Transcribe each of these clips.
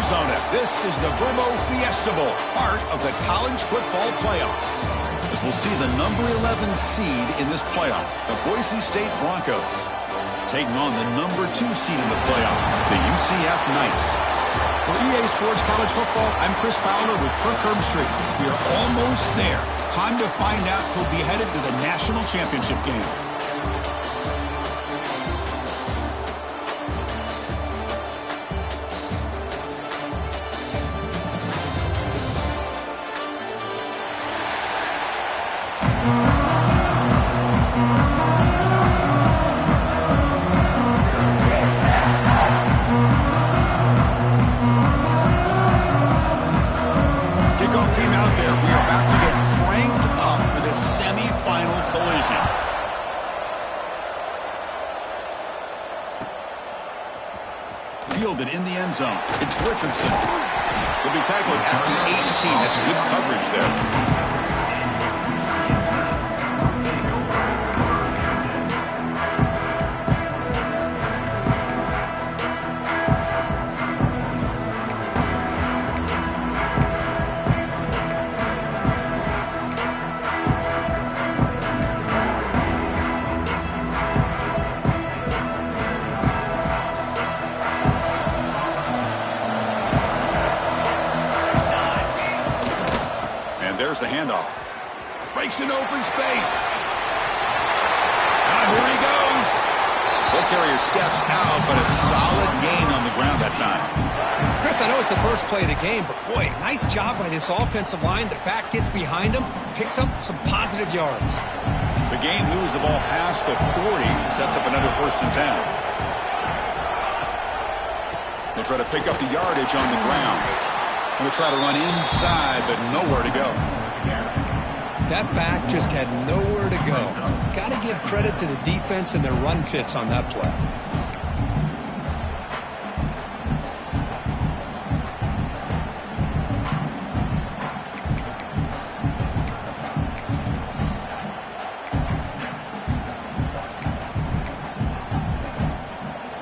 Arizona. This is the Brimo Fiesta Bowl, part of the college football playoff. As we'll see the number 11 seed in this playoff, the Boise State Broncos, taking on the number 2 seed in the playoff, the UCF Knights. For EA Sports College Football, I'm Chris Fowler with Kirk Herbstreit. We are almost there. Time to find out who'll be headed to the national championship game. Fielded in the end zone. It's Richardson. He'll be tackled at the 18. That's good coverage there. There's the handoff. Breaks an open space. Here he goes. Ball carrier steps out, but a solid gain on the ground that time. Chris, I know it's the first play of the game, but boy, nice job by this offensive line. The back gets behind him, picks up some positive yards. The game moves the ball past the 40, sets up another 1st and 10. They try to pick up the yardage on the ground. They'll try to run inside, but nowhere to go. That back just had nowhere to go. Got to give credit to the defense and their run fits on that play.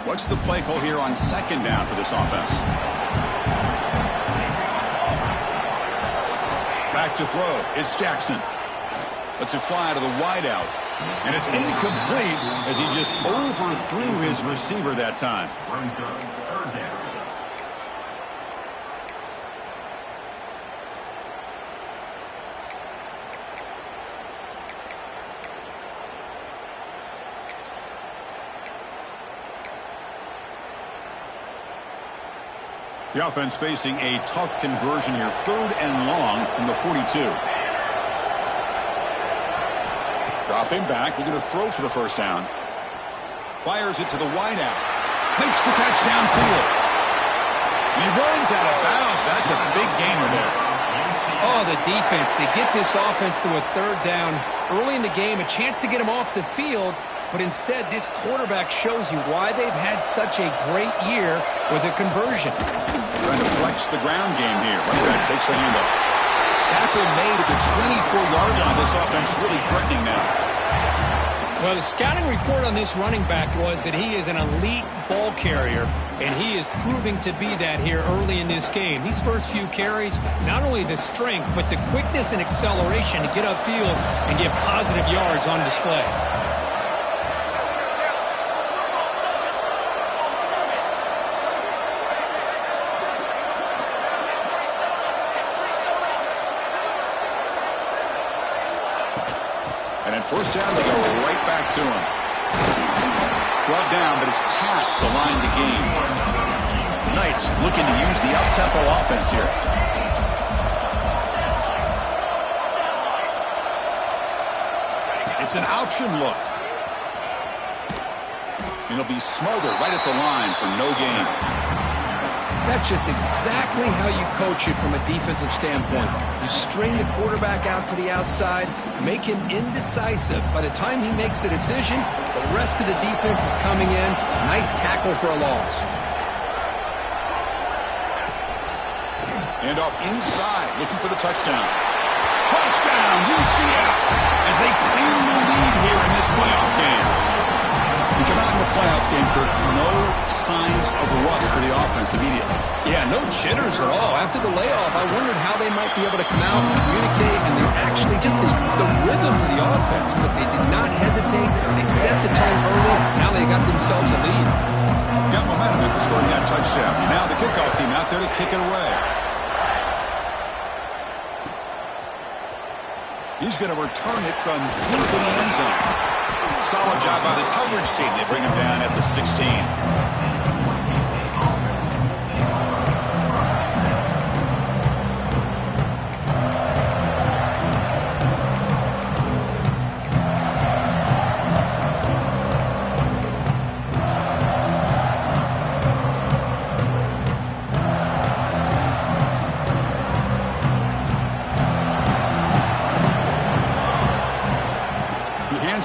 What's the play call here on 2nd down for this offense? Back to throw. It's Jackson. Lets it fly to the wideout. And it's incomplete as he just overthrew his receiver that time. The offense facing a tough conversion here. 3rd and long from the 42. Drop him back. They're going to throw for the 1st down. Fires it to the wideout. Makes the catch downfield. And he runs out of bounds. That's a big gainer there. Oh, the defense. They get this offense to a 3rd down early in the game. A chance to get him off the field. But instead, this quarterback shows you why they've had such a great year with a conversion. Trying to flex the ground game here. Running back takes the handoff. Tackle made at the 24-yard line. This offense really threatening now. Well, the scouting report on this running back was that he is an elite ball carrier, and he is proving to be that here early in this game. These first few carries, not only the strength, but the quickness and acceleration to get upfield and get positive yards on display. And at 1st down, they go right back to him. Brought down, but it's past the line to gain. The Knights looking to use the up-tempo offense here. It's an option look. And he'll be smothered right at the line for no gain. That's just exactly how you coach it from a defensive standpoint. You string the quarterback out to the outside, make him indecisive. By the time he makes a decision, the rest of the defense is coming in. Nice tackle for a loss. And off inside, looking for the touchdown. Touchdown, UCF, as they claim the lead here in this playoff game. You come out in the playoff game, Kirk, no signs of rust for the offense immediately. Yeah, no jitters at all. After the layoff, I wondered how they might be able to come out and communicate, and they actually just the rhythm to the offense, but they did not hesitate. They set the tone early. Now they got themselves a lead. Got momentum after scoring that touchdown. Now the kickoff team out there to kick it away. He's going to return it from deep in the end zone. Solid job by the coverage team. They bring him down at the 16.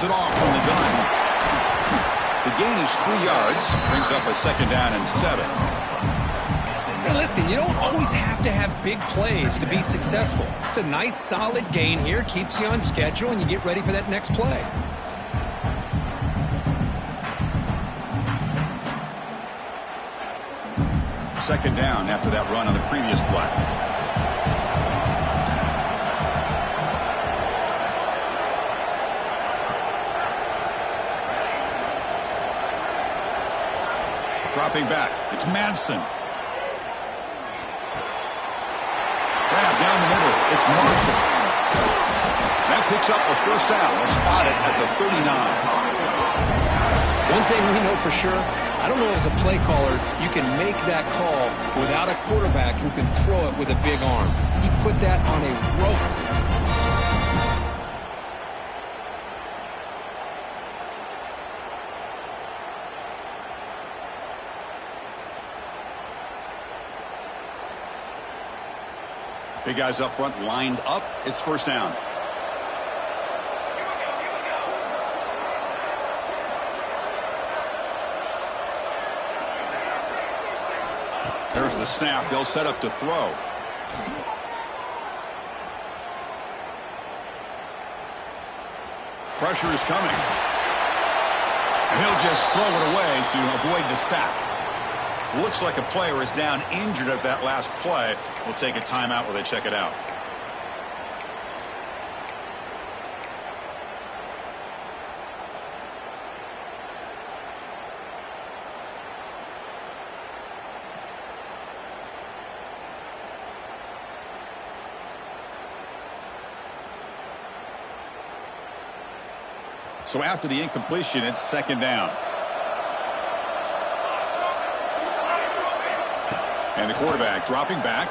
It off from the gun. The gain is 3 yards. Brings up a 2nd down and 7. Hey, listen, you don't always have to have big plays to be successful. It's a nice, solid gain here. Keeps you on schedule, and you get ready for that next play. Second down after that run on the previous play. Dropping back. It's Madsen. Grab down the middle. It's Marshall. That picks up a 1st down. They'll spot it at the 39. One thing we know for sure, I don't know as a play caller, you can make that call without a quarterback who can throw it with a big arm. He put that on a rope. Big guys up front lined up. It's 1st down. There's the snap. They'll set up to throw. Pressure is coming. And he'll just throw it away to avoid the sack. Looks like a player is down injured at that last play. We'll take a timeout while they check it out. So after the incompletion, it's 2nd down. And the quarterback dropping back.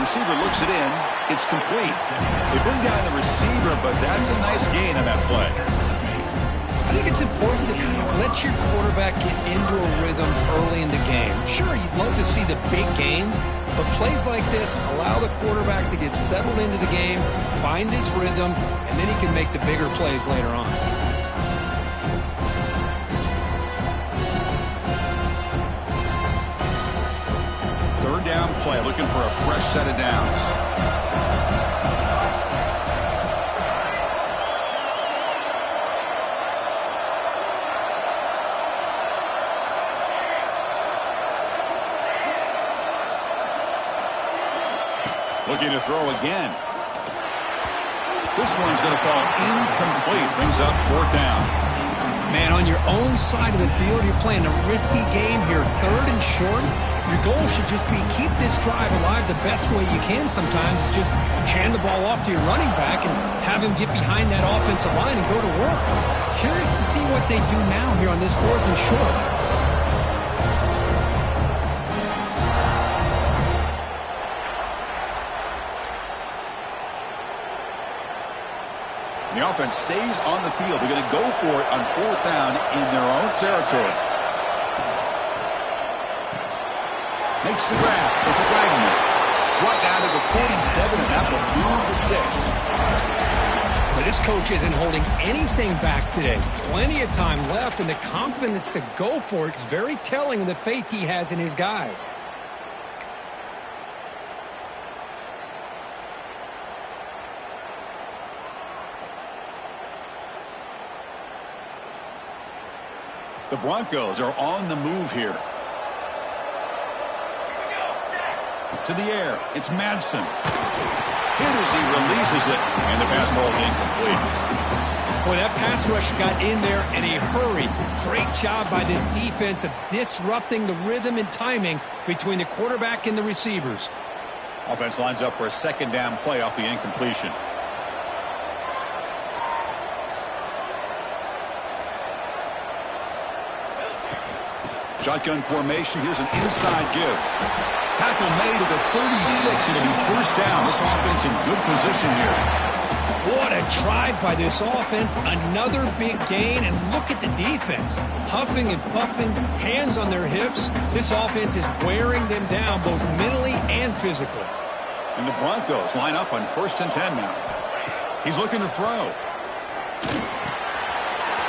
Receiver looks it in. It's complete. They bring down the receiver, but that's a nice gain on that play. I think it's important to kind of let your quarterback get into a rhythm early in the game. Sure, you'd love to see the big gains, but plays like this allow the quarterback to get settled into the game, find his rhythm, and then he can make the bigger plays later on. Down play, looking for a fresh set of downs. Looking to throw again. This one's going to fall incomplete. Brings up 4th down. Man, on your own side of the field, you're playing a risky game here, 3rd and short. Your goal should just be keep this drive alive the best way you can sometimes. Just hand the ball off to your running back and have him get behind that offensive line and go to work. Curious to see what they do now here on this 4th and short. The offense stays on the field. They're going to go for it on 4th down in their own territory. Makes the grab. It's a Wagner. Brought down to the 47, and that will move the sticks. But this coach isn't holding anything back today. Plenty of time left, and the confidence to go for it is very telling of the faith he has in his guys. The Broncos are on the move here. To the air. It's Madsen. Hit as he releases it, and the pass ball is incomplete. Boy, that pass rush got in there in a hurry. Great job by this defense of disrupting the rhythm and timing between the quarterback and the receivers. Offense lines up for a second down play off the incompletion. Shotgun formation. Here's an inside give. Tackle made at the 36. It'll be first down. This offense in good position here. What a drive by this offense. Another big gain. And look at the defense. Huffing and puffing, hands on their hips. This offense is wearing them down both mentally and physically. And the Broncos line up on 1st and 10 now. He's looking to throw.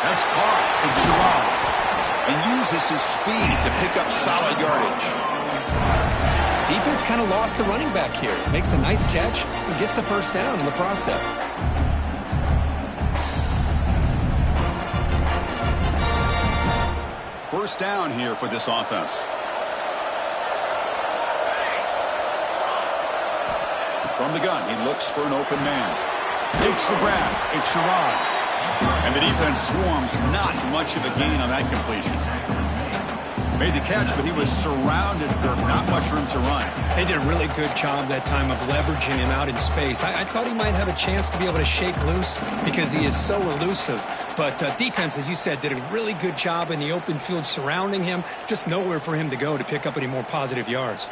That's caught. It's Sherrod. And uses his speed to pick up solid yardage. Defense kind of lost the running back here. Makes a nice catch and gets the first down in the process. First down here for this offense. From the gun, he looks for an open man. Takes the grab. It's Sherrod. And the defense swarms. Not much of a gain on that completion. Made the catch, but he was surrounded, Kirk. Not much room to run. They did a really good job that time of leveraging him out in space. I thought he might have a chance to be able to shake loose because he is so elusive. But defense, as you said, did a really good job in the open field surrounding him. Just nowhere for him to go to pick up any more positive yards.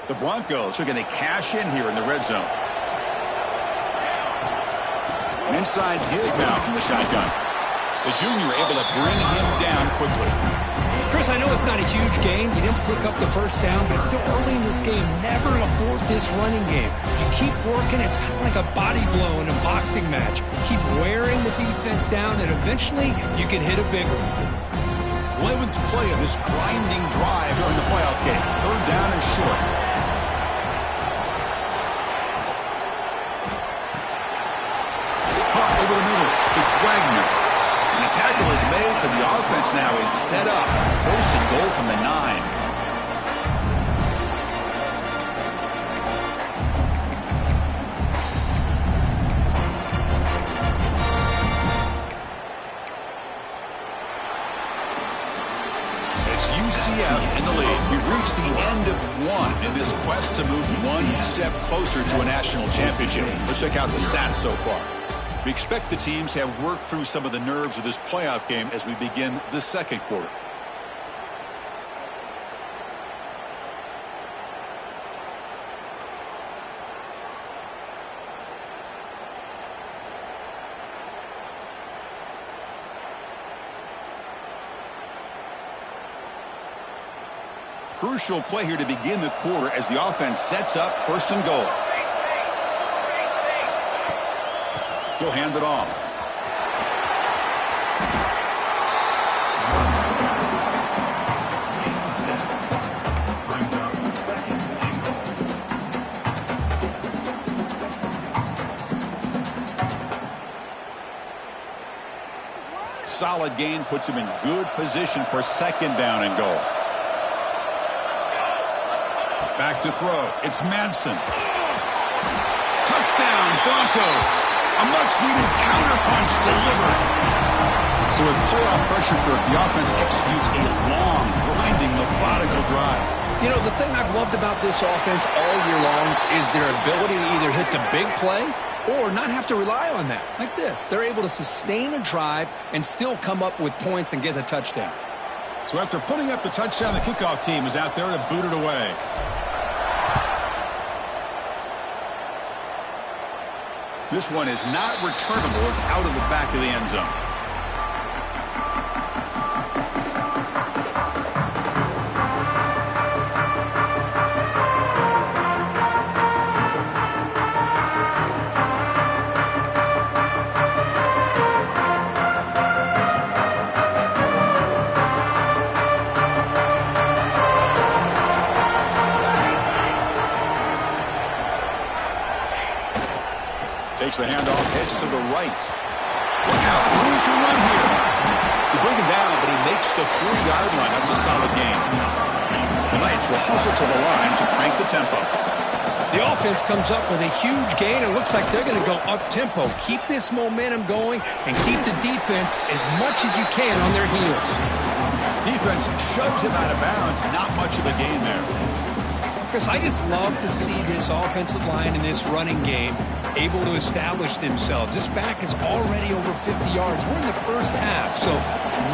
The Broncos are going to cash in here in the red zone. An inside give now from the shotgun. The junior able to bring him down quickly. Chris, I know it's not a huge gain. You didn't pick up the first down, but it's still early in this game. Never abort this running game. You keep working. It's kind of like a body blow in a boxing match. Keep wearing the defense down, and eventually you can hit a big one. 11th play of this grinding drive during the playoff game. 3rd down and short. Caught over the middle. It's Wagner. And the tackle is made, but the offense now is set up. 1st and goal from the 9. UCF in the lead. We've reached the end of one in this quest to move one step closer to a national championship. Let's check out the stats so far. We expect the teams have worked through some of the nerves of this playoff game as we begin the second quarter. Crucial play here to begin the quarter as the offense sets up 1st and goal. He'll hand it off. Solid gain puts him in good position for 2nd down and goal. Back to throw. It's Madsen. Touchdown, Broncos. A much-needed counterpunch delivered. So with playoff pressure, the offense executes a long, grinding, methodical drive. You know, the thing I've loved about this offense all year long is their ability to either hit the big play or not have to rely on that. Like this. They're able to sustain a drive and still come up with points and get a touchdown. So after putting up the touchdown, the kickoff team is out there to boot it away. This one is not returnable. It's out of the back of the end zone. Fakes the handoff, heads to the right. Look out, room to run here. They bring him down, but he makes the 4-yard line. That's a solid gain. The Knights will hustle to the line to crank the tempo. The offense comes up with a huge gain. It looks like they're going to go up-tempo. Keep this momentum going and keep the defense as much as you can on their heels. Defense shoves him out of bounds. Not much of a gain there. Chris, I just love to see this offensive line in this running game able to establish themselves. This back is already over 50 yards. We're in the first half, so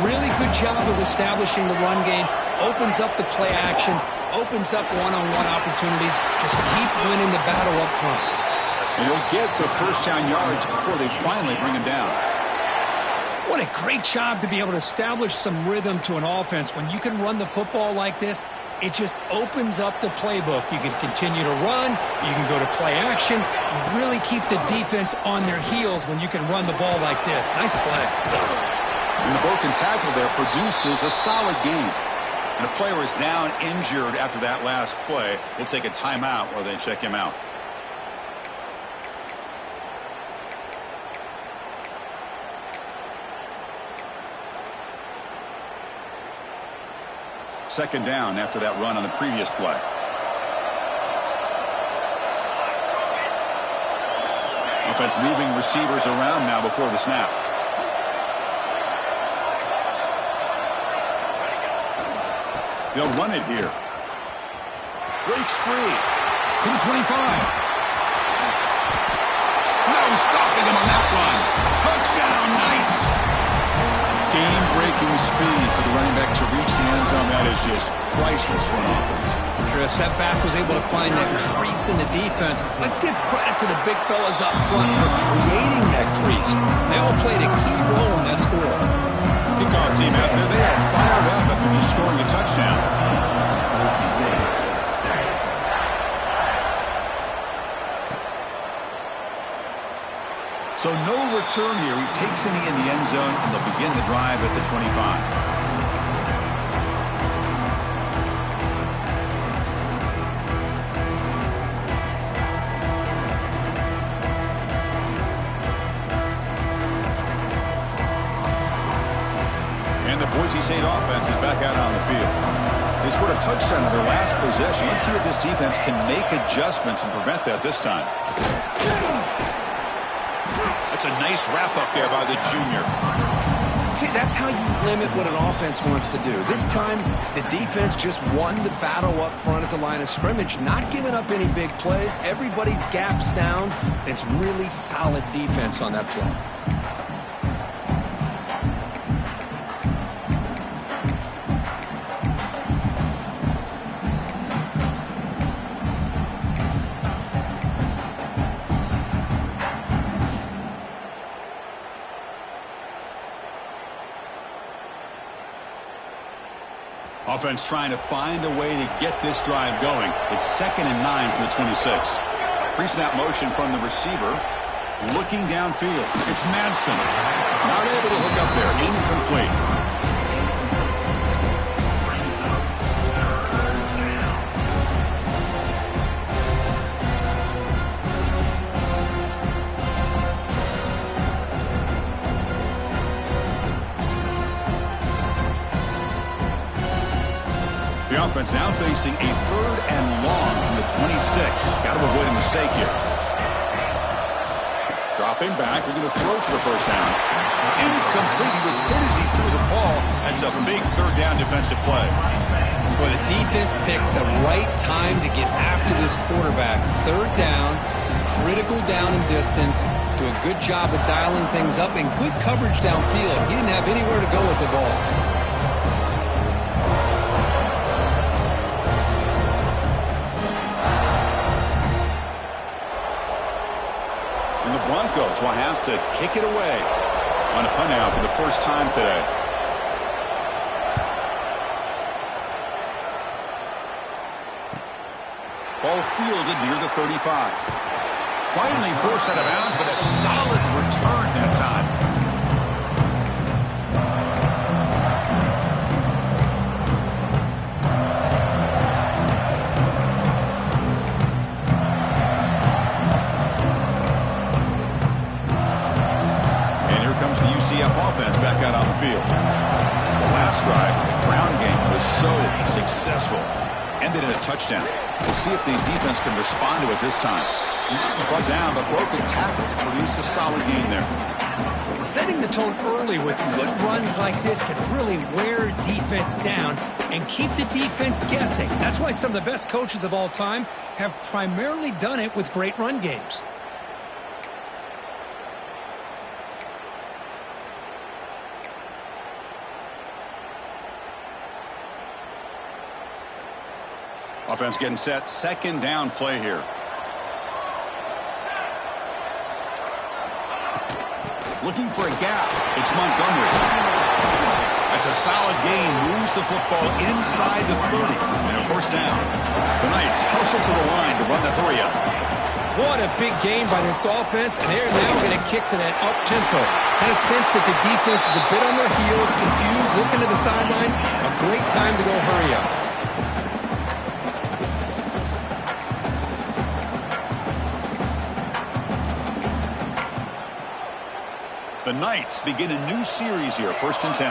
really good job of establishing the run game. Opens up the play action, opens up one-on-one opportunities. Just keep winning the battle up front. And he'll get the first down yards before they finally bring him down. What a great job to be able to establish some rhythm to an offense. When you can run the football like this, it just opens up the playbook. You can continue to run. You can go to play action. You really keep the defense on their heels when you can run the ball like this. Nice play. And the broken tackle there produces a solid gain. And a player is down injured after that last play. We'll take a timeout while they check him out. Second down after that run on the previous play. Offense moving receivers around now before the snap. They'll run it here. Breaks free to the 25. No stopping him on that run. Touchdown, Knights. Game-breaking speed for the running back to reach the end zone. That is just priceless for an offense. Chris, that back was able to find that crease in the defense. Let's give credit to the big fellas up front for creating that crease. They all played a key role in that score. Kickoff team out there, they are fired up after just scoring a touchdown. So no return here. He takes it in the end zone, and they'll begin the drive at the 25. And the Boise State offense is back out on the field. They scored a touchdown in their last possession. Let's see if this defense can make adjustments and prevent that this time. That's a nice wrap-up there by the junior. See, that's how you limit what an offense wants to do. This time, the defense just won the battle up front at the line of scrimmage, not giving up any big plays. Everybody's gap sound. It's really solid defense on that play. Offense trying to find a way to get this drive going. It's 2nd and 9 from the 26. Pre-snap motion from the receiver. Looking downfield. It's Madsen. Not able to hook up there. Incomplete. The offense now facing a 3rd and long from the 26. Got to avoid a mistake here. Dropping back, looking to throw for the first down. Incomplete. He was hit as he threw the ball. That's a big 3rd down defensive play. Well, the defense picks the right time to get after this quarterback. 3rd down, critical down and distance. Do a good job of dialing things up and good coverage downfield. He didn't have anywhere to go with the ball. Broncos will have to kick it away on a punt out for the first time today. Ball fielded near the 35. Finally forced out of bounds, but a solid return that time. Successful. Ended in a touchdown. We'll see if the defense can respond to it this time. Brought down, but broke the tackle to produce a solid gain there. Setting the tone early with good runs like this can really wear defense down and keep the defense guessing. That's why some of the best coaches of all time have primarily done it with great run games. Offense getting set. Second down play here. Looking for a gap. It's Montgomery. That's a solid gain. Moves the football inside the 30. And a first down. The Knights hustle to the line to run the hurry up. What a big gain by this offense. And they're now going to kick to that up-tempo. Kind of sense that the defense is a bit on their heels, confused, looking to the sidelines. A great time to go hurry up. The Knights begin a new series here, 1st and 10.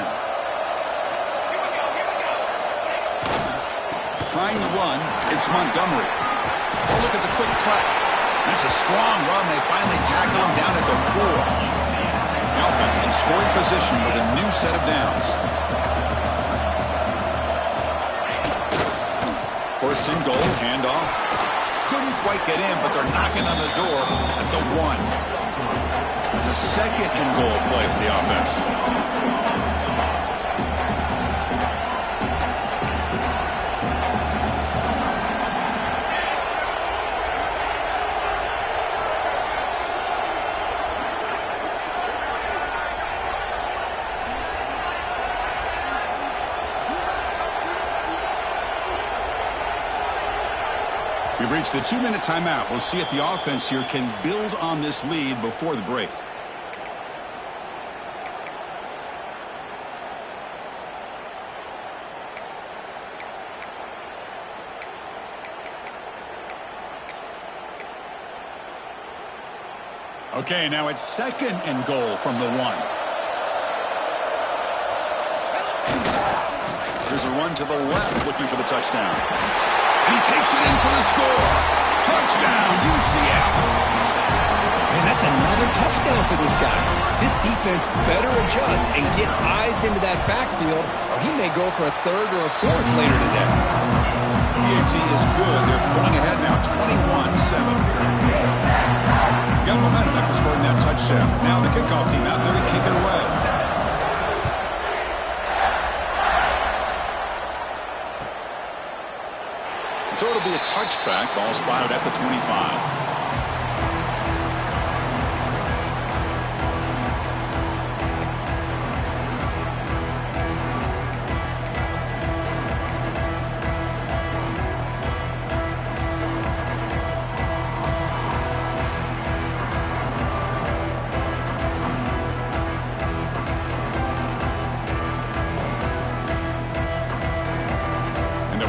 Trying to run, it's Montgomery. Oh, look at the quick cut. That's a strong run. They finally tackle him down at the 4. The offense in scoring position with a new set of downs. 1st and goal, handoff. Couldn't quite get in, but they're knocking on the door at the 1. It's a 2nd and goal play for the offense. We've reached the 2-minute timeout. We'll see if the offense here can build on this lead before the break. Okay, now it's 2nd and goal from the 1. Here's a run to the left, looking for the touchdown. And he takes it in for the score. Touchdown, UCF. Man, that's another touchdown for this guy. This defense better adjust and get eyes into that backfield, or he may go for a 3rd or a 4th later today. PAT is good. They're pulling ahead now, 21-7. Got momentum after scoring that touchdown. Now the kickoff team out there to kick it away. So it'll be a touchback. Ball spotted at the 25.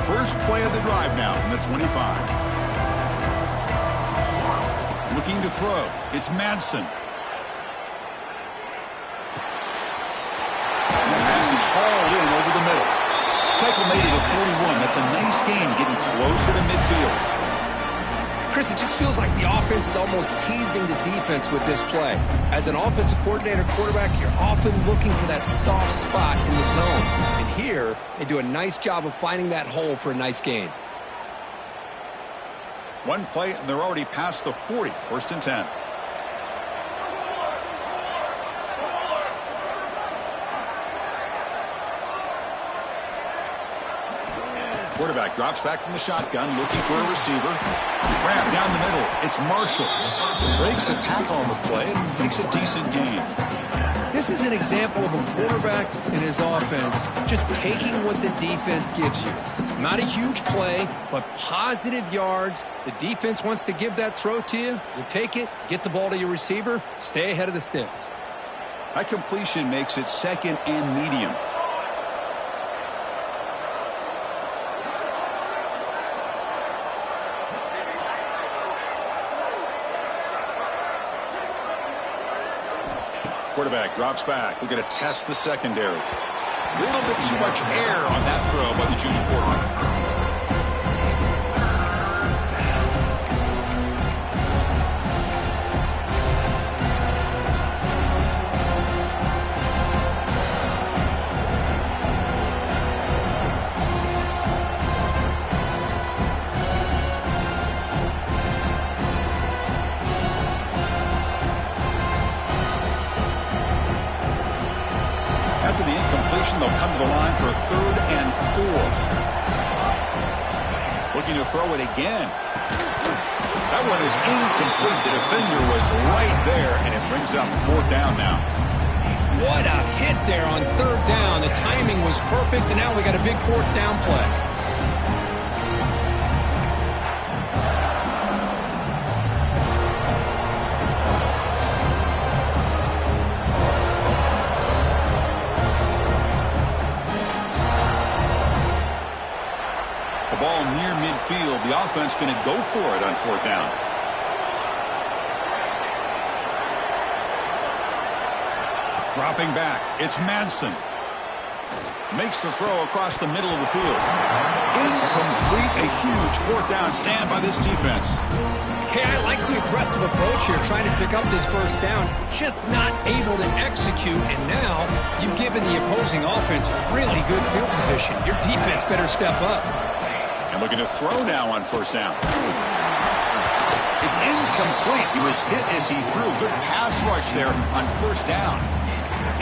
First play of the drive now from the 25. Looking to throw. It's Madsen. And the pass is hauled in over the middle. Tackle made it at 41. That's a nice gain, getting closer to midfield. Chris, it just feels like the offense is almost teasing the defense with this play. As an offensive coordinator, quarterback, you're often looking for that soft spot in the zone. And here, they do a nice job of finding that hole for a nice gain. One play, and they're already past the 40. 1st and 10. Quarterback drops back from the shotgun, looking for a receiver. Grab down the middle. It's Marshall. Breaks a tackle on the play and makes a decent gain. This is an example of a quarterback and his offense just taking what the defense gives you. Not a huge play, but positive yards. The defense wants to give that throw to you. You take it, get the ball to your receiver, stay ahead of the sticks. That completion makes it 2nd and medium. Quarterback drops back. We're going to test the secondary. Little bit too much air on that throw by the junior quarterback. After the incompletion, they'll come to the line for a 3rd and 4. Looking to throw it again. That one is incomplete. The defender was right there, and it brings up 4th down now. What a hit there on 3rd down. The timing was perfect, and now we got a big 4th down play. Ball near midfield. The offense going to go for it on 4th down. Dropping back. It's Madsen. Makes the throw across the middle of the field. Incomplete. A huge 4th down stand by this defense. Hey, I like the aggressive approach here, trying to pick up this 1st down. Just not able to execute, and now you've given the opposing offense really good field position. Your defense better step up. And looking to throw now on 1st down. It's incomplete. He was hit as he threw. Good pass rush there on 1st down.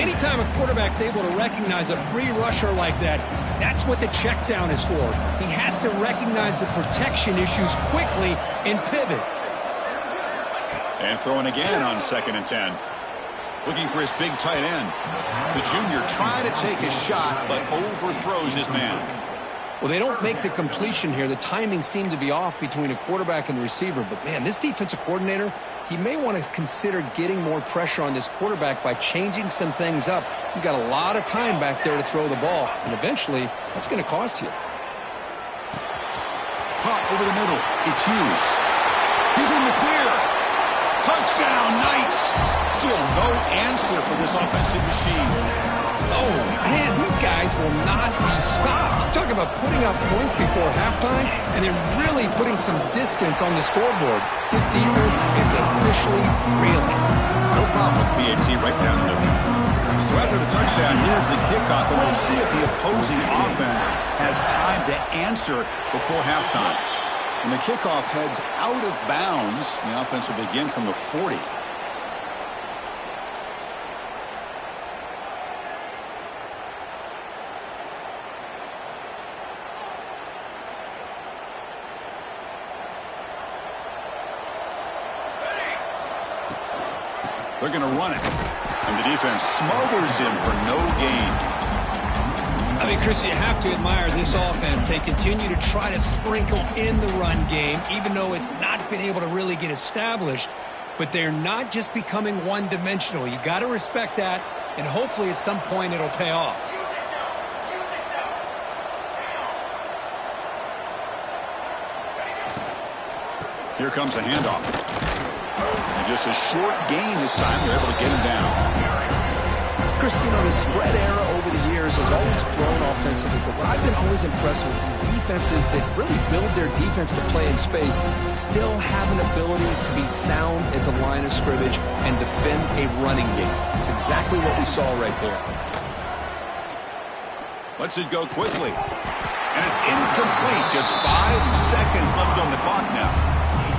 Anytime a quarterback's able to recognize a free rusher like that, that's what the check down is for. He has to recognize the protection issues quickly and pivot. And throwing again on 2nd and 10. Looking for his big tight end. The junior trying to take a shot, but overthrows his man. Well, they don't make the completion here. The timing seemed to be off between a quarterback and the receiver. But, man, this defensive coordinator, he may want to consider getting more pressure on this quarterback by changing some things up. He's got a lot of time back there to throw the ball, and eventually that's going to cost you. Caught over the middle. It's Hughes. He's in the clear. Touchdown, Knights. Still no answer for this offensive machine. Oh, man, these guys will not be stopped. Talk about putting up points before halftime and then really putting some distance on the scoreboard. This defense is officially reeling. No problem with BAT right down the middle. So after the touchdown, here's the kickoff, and we'll see if the opposing offense has time to answer before halftime. When the kickoff heads out of bounds, the offense will begin from the 40. They're going to run it. And the defense smothers him for no gain. I mean, Chris, you have to admire this offense. They continue to try to sprinkle in the run game, even though it's not been able to really get established. But they're not just becoming one-dimensional. You got to respect that, and hopefully at some point it'll pay off. Here comes a handoff. And just a short gain this time. They're able to get him down. Chris, you know, the spread era over the years has always grown offensively, but what I've been always impressed with defenses that really build their defense to play in space still have an ability to be sound at the line of scrimmage and defend a running game. It's exactly what we saw right there. Lets it go quickly. And it's incomplete. Just 5 seconds left on the clock now.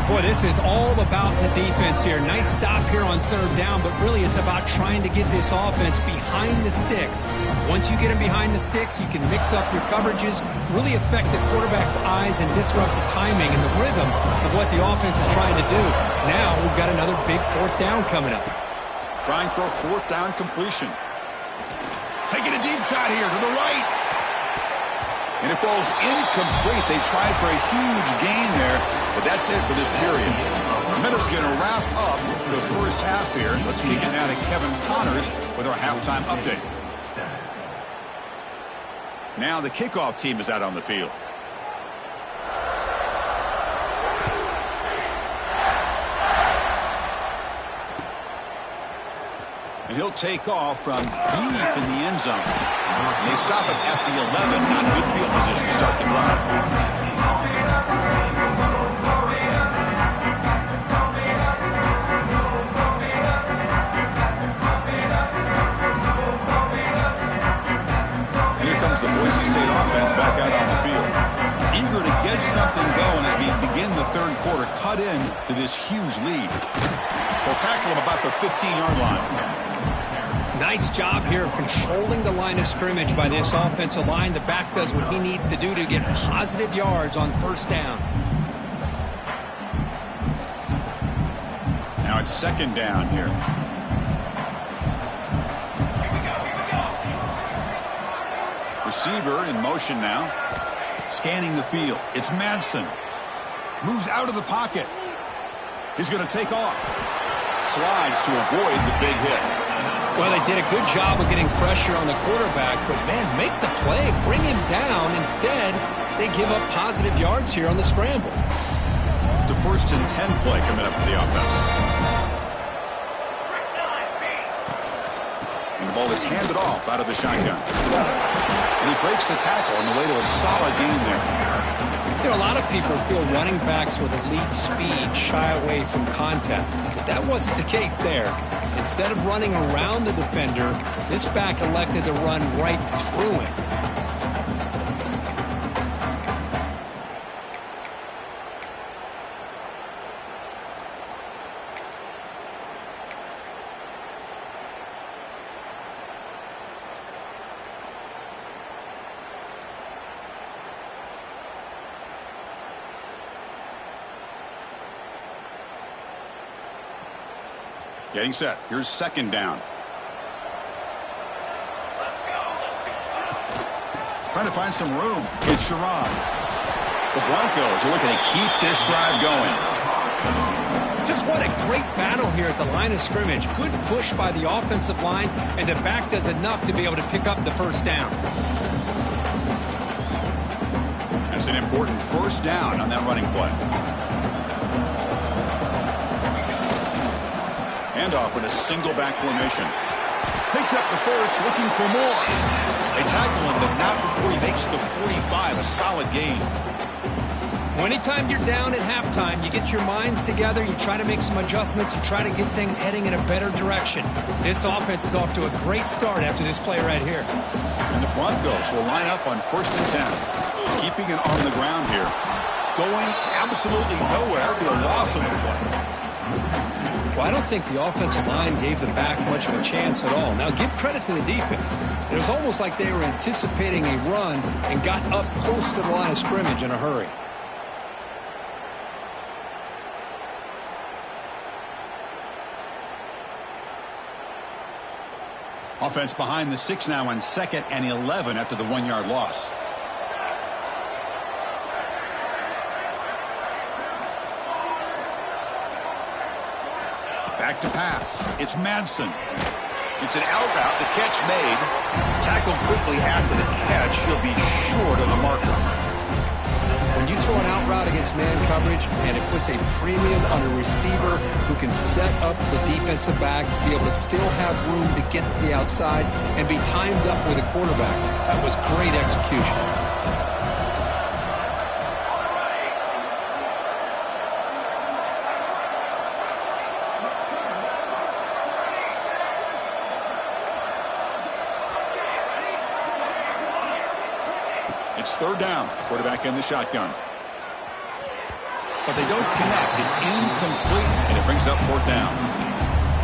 Boy, this is all about the defense here. Nice stop here on third down, but really it's about trying to get this offense behind the sticks. Once you get them behind the sticks, you can mix up your coverages, really affect the quarterback's eyes and disrupt the timing and the rhythm of what the offense is trying to do. Now we've got another big fourth down coming up. Trying for a fourth down completion. Taking a deep shot here to the right. And it falls incomplete. They tried for a huge gain there, but that's it for this period. The minute's going to wrap up the first half here. Let's kick it now to Kevin Connors with our halftime update. Now the kickoff team is out on the field. And he'll take off from deep in the end zone. And they stop it at the 11. Not good field position to start the drive. Here comes the Boise State offense back out on the field. Eager to get something going as we begin the third quarter. Cut in to this huge lead. They'll tackle him about the 15-yard line. Nice job here of controlling the line of scrimmage by this offensive line. The back does what he needs to do to get positive yards on first down. Now it's second down here. Receiver in motion now. Scanning the field. It's Madsen. Moves out of the pocket. He's going to take off. Slides to avoid the big hit. Well, they did a good job of getting pressure on the quarterback, but, man, make the play. Bring him down. Instead, they give up positive yards here on the scramble. It's a 1st and 10 play coming up for the offense. And the ball is handed off out of the shotgun. And he breaks the tackle on the way to a solid gain there. You know, a lot of people feel running backs with elite speed shy away from contact. But that wasn't the case there. Instead of running around the defender, this back elected to run right through him. Getting set. Here's second down. Trying to find some room. It's Sherrod. The Broncos are looking to keep this drive going. Just what a great battle here at the line of scrimmage. Good push by the offensive line, and the back does enough to be able to pick up the first down. That's an important first down on that running play. Handoff in a single back formation. Picks up the first, looking for more. They tackle him, but not before he makes the 45. A solid gain. Well, anytime you're down at halftime, you get your minds together, you try to make some adjustments, you try to get things heading in a better direction. This offense is off to a great start after this play right here. And the Broncos will line up on 1st and 10. Keeping it on the ground here. Going absolutely nowhere. It'll be a loss on the play. Well, I don't think the offensive line gave the back much of a chance at all. Now, give credit to the defense. It was almost like they were anticipating a run and got up close to the line of scrimmage in a hurry. Offense behind the 6 now on 2nd and 11 after the 1-yard loss. Back to pass. It's Madsen. It's an out route. The catch made. Tackled quickly after the catch. He'll be short of the marker. When you throw an out route against man coverage and it puts a premium on a receiver who can set up the defensive back to be able to still have room to get to the outside and be timed up with a quarterback, that was great execution. It's 3rd down. Quarterback in the shotgun. But they don't connect. It's incomplete, and it brings up 4th down.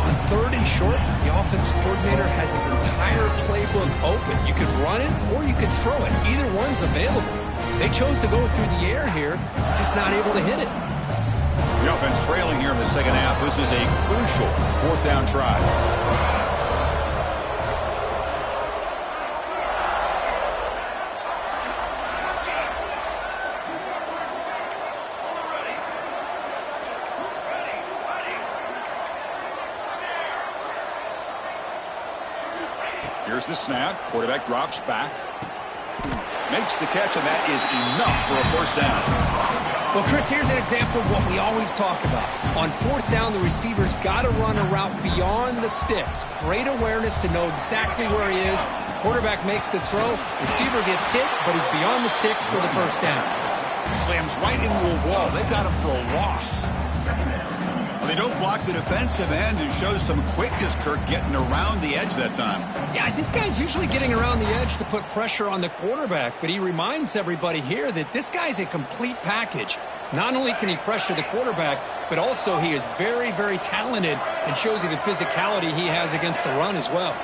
On 3rd and short, the offensive coordinator has his entire playbook open. You could run it or you could throw it. Either one's available. They chose to go through the air here, just not able to hit it. The offense trailing here in the second half. This is a crucial 4th down try. Here's the snap. Quarterback drops back. Makes the catch, and that is enough for a 1st down. Well, Chris, here's an example of what we always talk about. On fourth down, the receiver's got to run a route beyond the sticks. Great awareness to know exactly where he is. Quarterback makes the throw. Receiver gets hit, but he's beyond the sticks for the first down. Slams right into a wall. They've got him for a loss. They don't block the defensive end and shows some quickness, Kirk, getting around the edge that time. Yeah, this guy's usually getting around the edge to put pressure on the quarterback, but he reminds everybody here that this guy's a complete package. Not only can he pressure the quarterback, but also he is very, very talented and shows you the physicality he has against the run as well.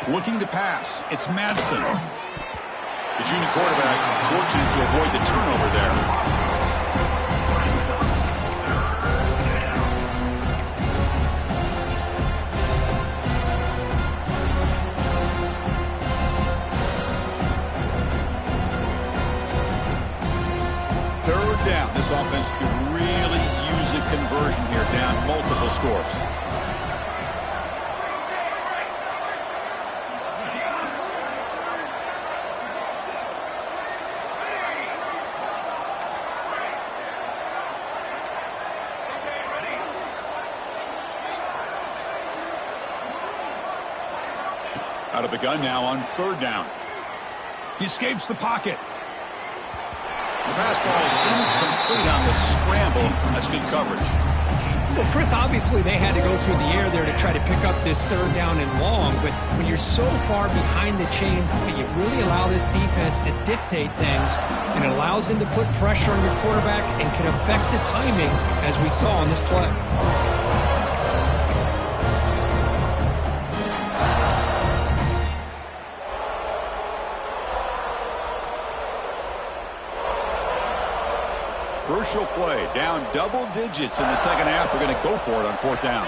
Looking to pass. It's Madsen. The junior quarterback fortunate to avoid the turnover there. Third down. This offense could really use a conversion here, down multiple scores. Out of the gun now on third down. He escapes the pocket. The pass ball is incomplete on the scramble. That's good coverage. Well, Chris, obviously they had to go through the air there to try to pick up this third down and long, but when you're so far behind the chains, you really allow this defense to dictate things, and it allows them to put pressure on your quarterback and can affect the timing, as we saw on this play. Crucial play, down double digits in the second half. They're going to go for it on fourth down.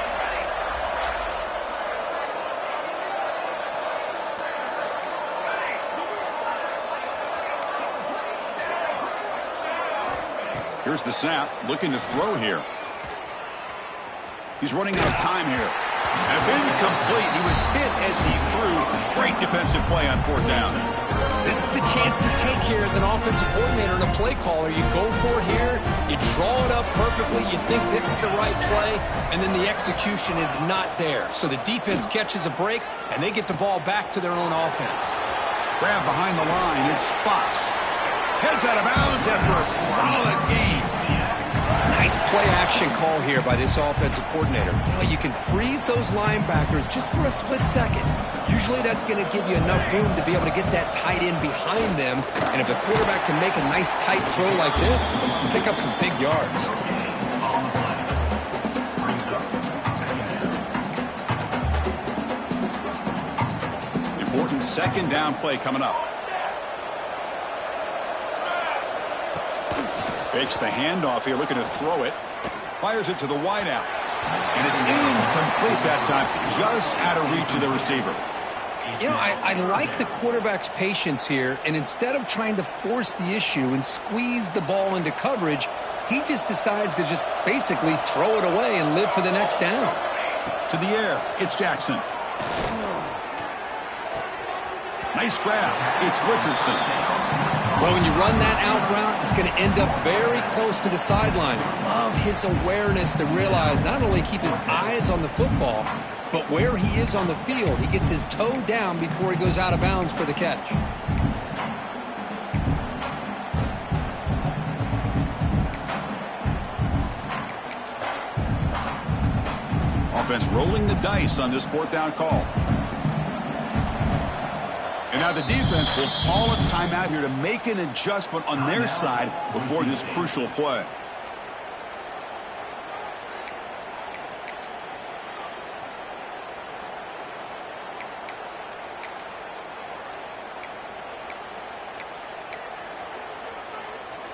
Here's the snap, looking to throw here. He's running out of time here. That's incomplete. He was hit as he threw. Great defensive play on fourth down. This is the chance you take here as an offensive coordinator and a play caller. You go for it here, you draw it up perfectly, you think this is the right play, and then the execution is not there. So the defense catches a break, and they get the ball back to their own offense. Grab behind the line, it's Fox. Heads out of bounds after a solid game. Nice play-action call here by this offensive coordinator. You know, you can freeze those linebackers just for a split second. Usually that's going to give you enough room to be able to get that tight end behind them. And if the quarterback can make a nice tight throw like this, pick up some big yards. Important second down play coming up. Fakes the handoff here, looking to throw it. Fires it to the wideout. And it's incomplete that time, just out of reach of the receiver. You know, I like the quarterback's patience here, and instead of trying to force the issue and squeeze the ball into coverage, he just decides to just basically throw it away and live for the next down. To the air, it's Jackson. Nice grab, it's Richardson. Well, when you run that out route, it's going to end up very close to the sideline. Love his awareness to realize not only keep his eyes on the football, but where he is on the field. He gets his toe down before he goes out of bounds for the catch. Offense rolling the dice on this fourth down call. And now the defense will call a timeout here to make an adjustment on their side before this crucial play.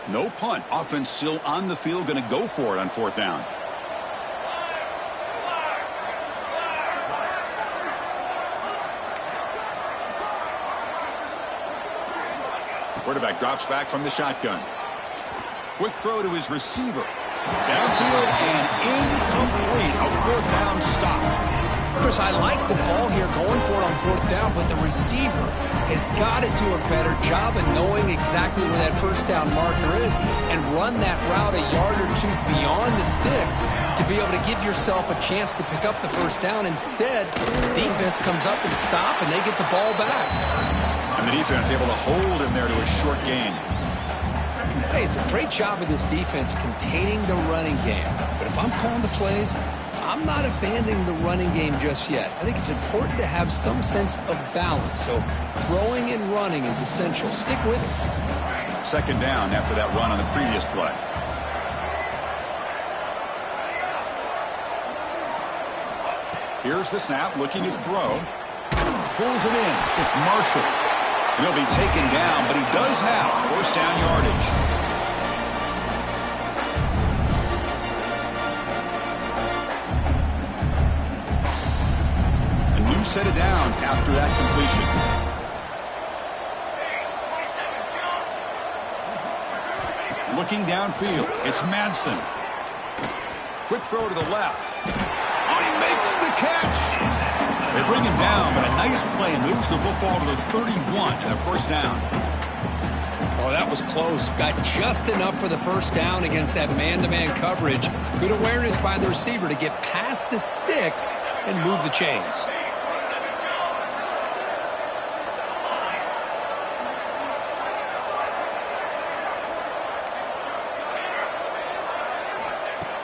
No punt. Offense still on the field, going to go for it on fourth down. Quarterback drops back from the shotgun. Quick throw to his receiver. Downfield and incomplete. A fourth down stop. Chris, I like the call here going for it on fourth down, but the receiver has got to do a better job of knowing exactly where that first down marker is and run that route a yard or two beyond the sticks to be able to give yourself a chance to pick up the first down. Instead, defense comes up and stop, and they get the ball back. And the defense able to hold him there to a short gain. Hey, it's a great job of this defense containing the running game. But if I'm calling the plays, I'm not abandoning the running game just yet. I think it's important to have some sense of balance. So throwing and running is essential. Stick with it. Second down after that run on the previous play. Here's the snap, looking to throw. Pulls it in. It's Marshall. He'll be taken down, but he does have first down yardage. Set of downs after that completion. Looking downfield, it's Madsen. Quick throw to the left. Oh, he makes the catch. They bring him down, but a nice play moves the football to the 31 and a first down. Oh, that was close. Got just enough for the first down against that man-to-man coverage. Good awareness by the receiver to get past the sticks and move the chains.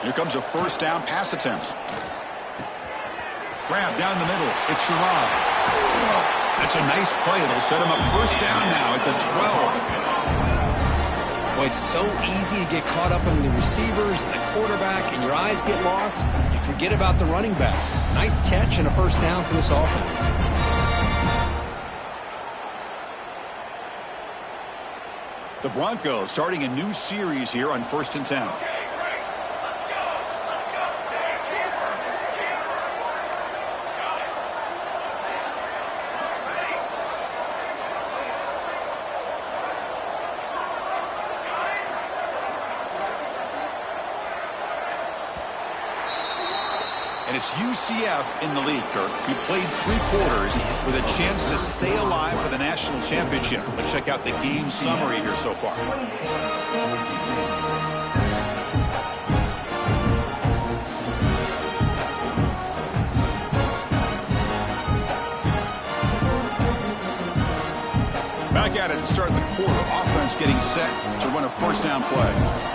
Here comes a first down pass attempt. Grab down the middle. It's Sherrod. That's a nice play. It'll set him up first down now at the 12. Boy, it's so easy to get caught up in the receivers, the quarterback, and your eyes get lost. You forget about the running back. Nice catch and a first down for this offense. The Broncos starting a new series here on 1st and 10. And it's UCF in the lead, Kirk. He played 3 quarters with a chance to stay alive for the national championship. Let's check out the game summary here so far. Back at it to start the quarter. Offense getting set to run a first down play.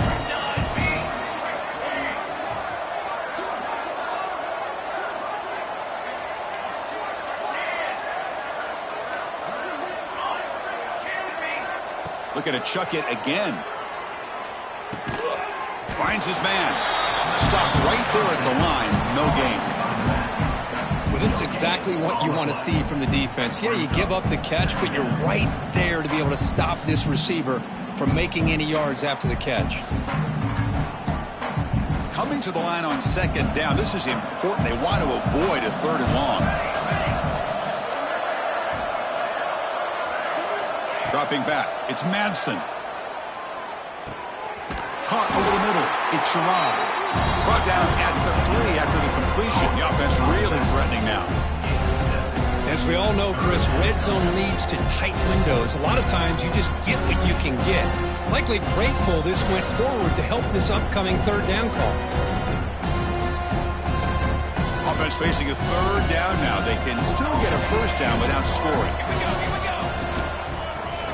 Looking to chuck it again. Finds his man. Stopped right there at the line. No gain. Well, this is exactly what you want to see from the defense. Yeah, you give up the catch, but you're right there to be able to stop this receiver from making any yards after the catch. Coming to the line on second down. This is important. They want to avoid a 3rd and long. Dropping back, it's Madsen. Caught over the middle, it's Sherrod. Brought down at the 3 after the completion. The offense really threatening now. As we all know, Chris, red zone leads to tight windows. A lot of times you just get what you can get. Likely grateful this went forward to help this upcoming 3rd down call. Offense facing a 3rd down now. They can still get a first down without scoring.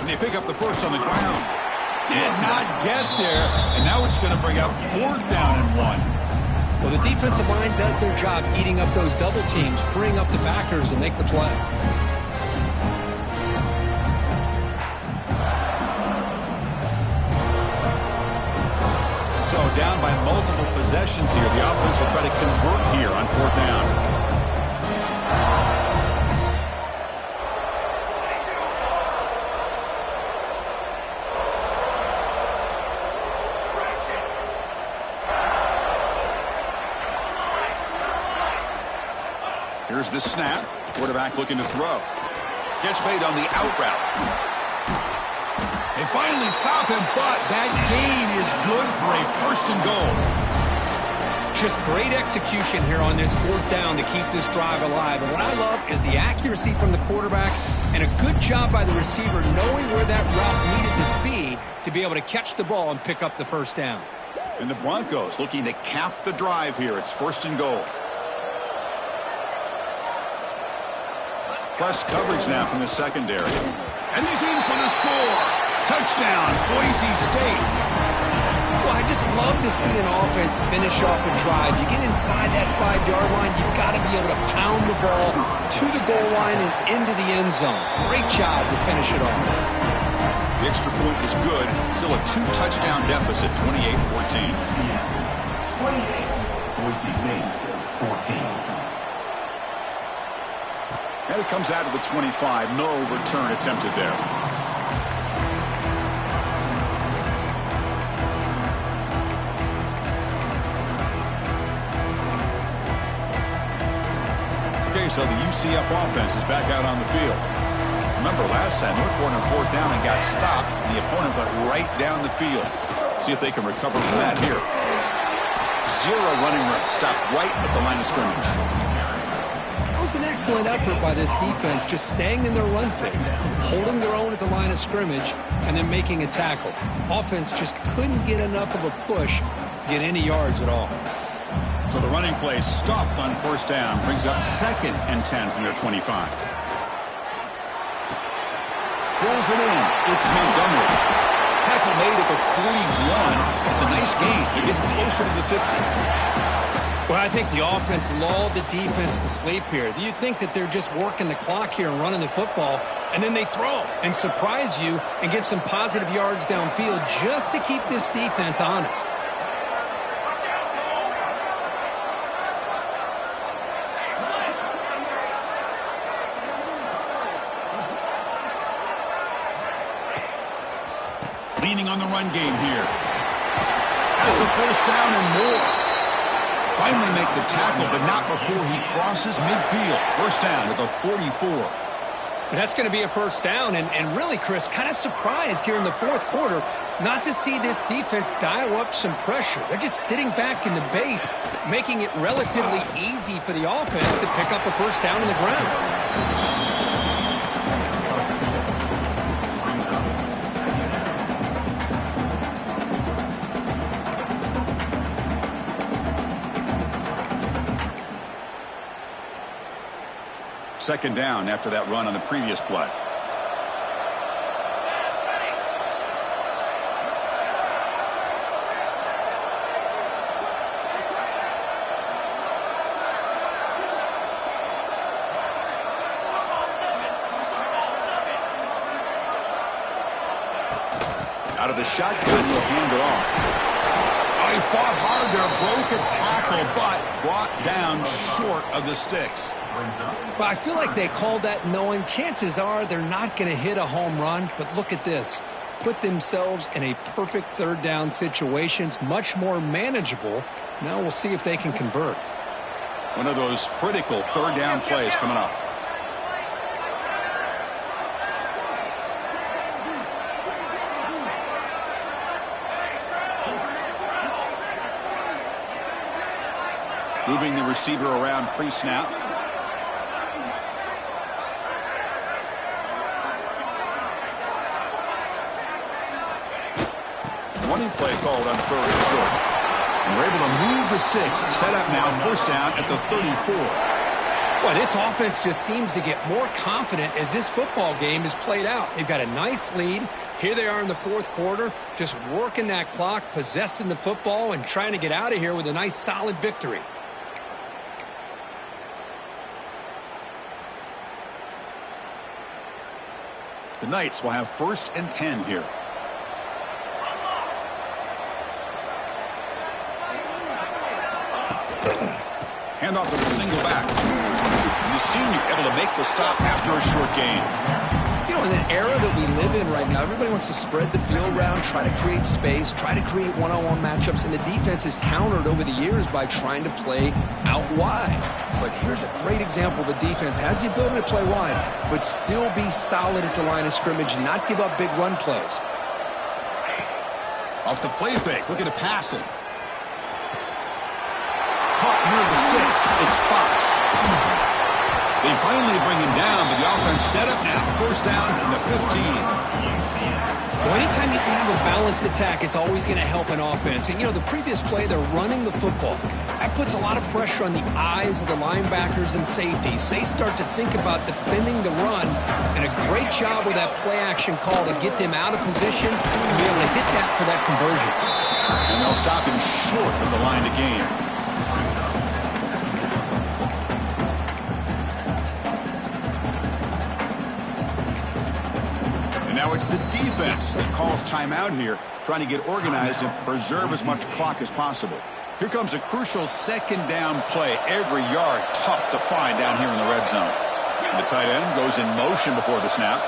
And they pick up the first on the ground. Did not get there. And now it's going to bring up 4th down and 1. Well, the defensive line does their job eating up those double teams, freeing up the backers to make the play. So down by multiple possessions here. The offense will try to convert here on 4th down. Here's the snap. Quarterback looking to throw. Catch made on the out route. They finally stop him, but that gain is good for a 1st and goal. just great execution here on this fourth down to keep this drive alive. And what I love is the accuracy from the quarterback and a good job by the receiver knowing where that route needed to be able to catch the ball and pick up the first down. And the Broncos looking to cap the drive here. It's 1st and goal. Press coverage now from the secondary. And he's in for the score. Touchdown, Boise State. Well, I just love to see an offense finish off a drive. You get inside that 5-yard line, you've got to be able to pound the ball to the goal line and into the end zone. Great job to finish it off. The extra point is good. Still a 2-touchdown deficit, 28-14. 28, Boise State, 14. And it comes out of the 25. No return attempted there. Okay, so the UCF offense is back out on the field. Remember, last time, North Point on 4th down and got stopped, and the opponent went right down the field. See if they can recover from that here. 0 running room. Stopped right at the line of scrimmage. It was an excellent effort by this defense, just staying in their run phase, holding their own at the line of scrimmage, and then making a tackle. Offense just couldn't get enough of a push to get any yards at all. So the running play stopped on 1st down, brings up 2nd and 10 from their 25. Rolls it in. It's Montgomery. Tackle made at the 41. It's a nice gain. They're getting closer to the 50. Well, I think the offense lulled the defense to sleep here. You think that they're just working the clock here and running the football, and then they throw and surprise you and get some positive yards downfield just to keep this defense honest. Leaning on the run game here. Has the 1st down and more. Finally make the tackle, but not before he crosses midfield. 1st down at the 44. And that's going to be a 1st down. And really, Chris, kind of surprised here in the 4th quarter not to see this defense dial up some pressure. They're just sitting back in the base, making it relatively easy for the offense to pick up a 1st down on the ground. 2nd down after that run on the previous play. Out of the shotgun, he'll hand it off. He fought hard there, broke a tackle, but brought down short of the sticks. But I feel like they called that knowing chances are they're not going to hit a home run. But look at this. Put themselves in a perfect 3rd down situations, much more manageable. Now we'll see if they can convert. One of those critical 3rd down plays coming up. Moving the receiver around pre-snap. Running play called on 3rd and short. And we're able to move the sticks. Set up now, 1st down at the 34. Well, this offense just seems to get more confident as this football game is played out. They've got a nice lead. Here they are in the 4th quarter, just working that clock, possessing the football, and trying to get out of here with a nice, solid victory. The Knights will have 1st and 10 here. Handoff to the single back. And the senior able to make the stop after a short gain. You know, in an era that we live in right now, everybody wants to spread the field around, try to create space, try to create one-on-one matchups, and the defense is countered over the years by trying to play out wide. But here's a great example. The defense has the ability to play wide, but still be solid at the line of scrimmage and not give up big run plays. Off the play fake, looking to pass it. It's Fox. They finally bring him down, but the offense set up now. First down from the 15. Well, anytime you can have a balanced attack, it's always going to help an offense. And, you know, the previous play, they're running the football. That puts a lot of pressure on the eyes of the linebackers and safeties. They start to think about defending the run, and a great job with that play-action call to get them out of position and be able to hit that for that conversion. And they'll stop him short of the line to gain. Now it's the defense that calls timeout here, trying to get organized and preserve as much clock as possible. Here comes a crucial second down play. Every yard tough to find down here in the red zone. The tight end goes in motion before the snap.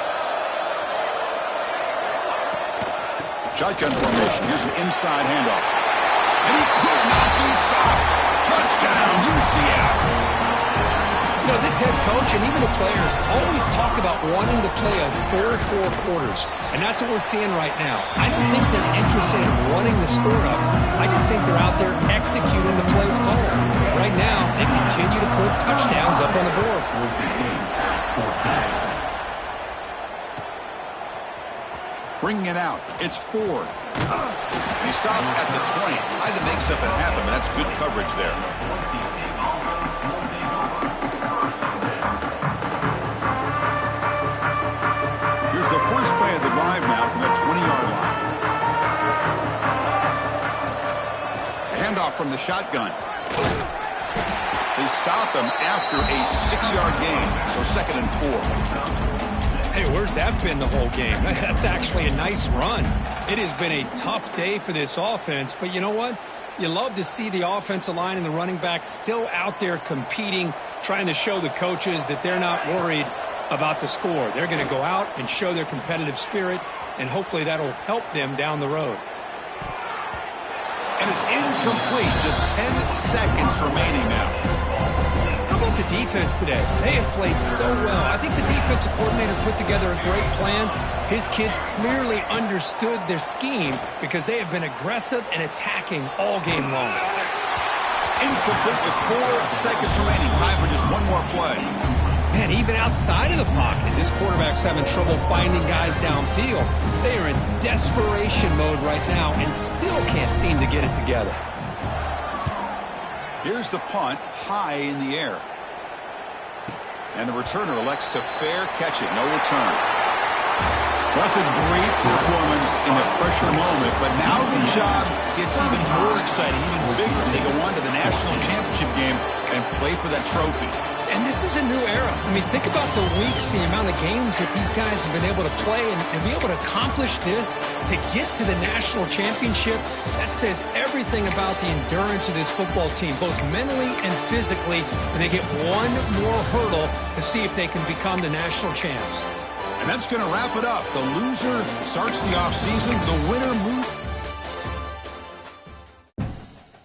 Shotgun formation. Here's an inside handoff. And he could not be stopped. Touchdown, UCF. You know, this head coach and even the players always talk about wanting to play a full 4 quarters, and that's what we're seeing right now. I don't think they're interested in running the score up. I just think they're out there executing the plays called. Right now, they continue to put touchdowns up on the board. Bringing it out. It's Ford. He stopped at the 20. Tried to make something happen, but that's good coverage there. Here's the first play of the drive now from the 20-yard line. A handoff from the shotgun. They stop him after a 6-yard gain, so 2nd and 4. Hey, where's that been the whole game? That's actually a nice run. It has been a tough day for this offense, but you know what? You love to see the offensive line and the running back still out there competing, trying to show the coaches that they're not worried about the score. They're going to go out and show their competitive spirit, and hopefully that'll help them down the road. And it's incomplete. Just 10 seconds remaining now. How about the defense today? They have played so well. I think the defensive coordinator put together a great plan. His kids clearly understood their scheme because they have been aggressive and attacking all game long. Incomplete with 4 seconds remaining. Time for just one more play. Man, even outside of the pocket, this quarterback's having trouble finding guys downfield. They are in desperation mode right now and still can't seem to get it together. Here's the punt, high in the air. And the returner elects to fair catch it. No return. That's a great performance in the pressure moment, but now the job gets even more exciting, even bigger as they go on to the national championship game and play for that trophy. And this is a new era. I mean, think about the weeks, the amount of games that these guys have been able to play and be able to accomplish this, to get to the national championship. That says everything about the endurance of this football team, both mentally and physically, and they get one more hurdle to see if they can become the national champs. And that's going to wrap it up. The loser starts the offseason. The winner moves